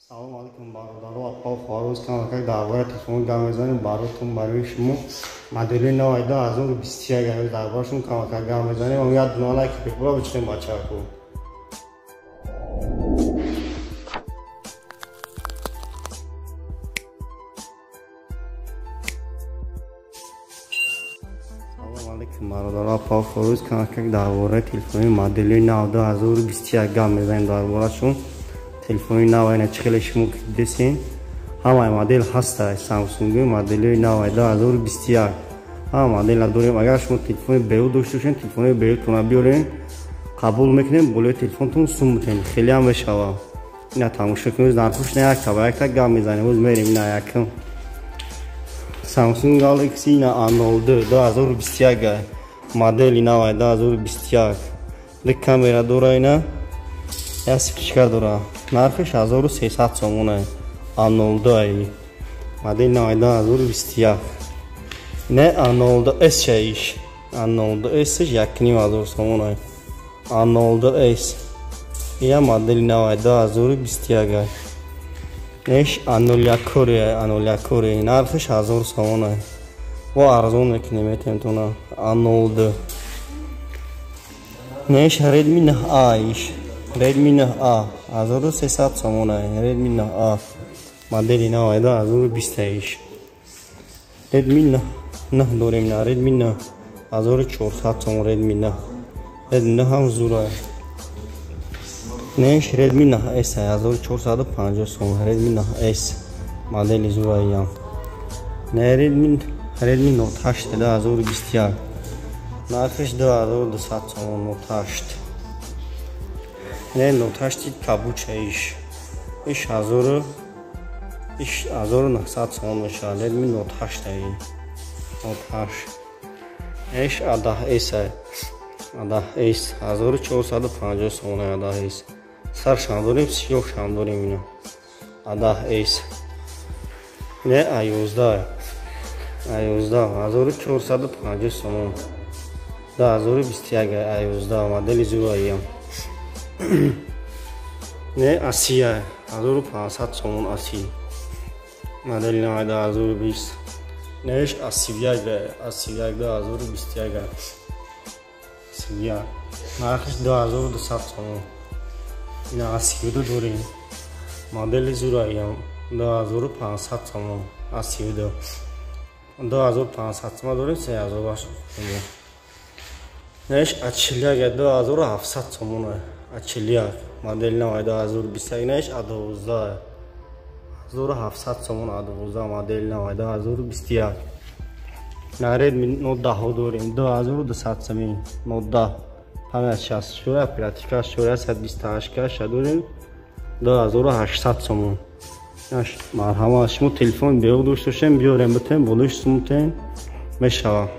Салом алейкум бародаро апа хоруз кам как давай телефон гамезани баротун барои шумо модели новой 2021 гамез давашун кам как гамезани мо яд нола ки бекула бичем бачаку Салом алейкум бародаро апа хоруз кам как давай телефон модели новой 2021 гамезани давашун телефони новайна чихеле шумо десин ҳамаи модел ҳаста Samsung модели новай 2021 ҳама модел дорем агар шумо телефони беҳуд дошта бошед телефони беҳудтона биёрен қабул мекунем болои телефонтон сум мекунем хеле ҳам мешава ина тамошо кунед нархуш на якта ба якта гап мезанем оз мерем на якм Samsung Galaxy на A02 2021 модели новай 2021 дик камера дора ина я спичка дора нархиш 1300 сомон A02 модель новай 2021 не A02s чаиш A02s якним 1000 сомон A02s я модель новай 2021 неш A01 кори нархиш 1000 сомон ва арзон мекунем метентуна A02 неш Redmi 9 иш Redmi 9 1300 сомон Redmi 9 модели новай 2021 Redmi 9 дорем на Redmi 9 1400 сомон Redmi 9 Redmi 9 ҳам зура неш Redmi 9s 1450 сомон Redmi 9s модели зура ям не Redmi Note 8 2021 нархиш 2200 сомон Note 8 не Note 8 кабуча иш 1900 сомон мешавад Redmi Note 8 Note 8 иш A10s 1450 сомон A10s саршам дорем сиёҳшам дорем ина A10s не A11 1450 сомон 2021 A11 модели зураям не Asiya 1500 сомон Asiya модели новай 2020 неш Asiya 2021 Asiya нархиш 2200 сомон ина Asiya дорем модели зураям 2500 сомон Asiya 2500 сомон дорем 3000 баш неш Achilya 2700 сомон Achilya модель новай 2021 неш A12 1700 сомон A12 модель новай 2021 на Redmi Note 10 дорем 2200 сомон Note 10 память час шура оперативка шура 128 дорем 2800 сомон неш марҳамат шумо телефон беҳуд дошта бошед биёрем битем болоиш сумтен мешава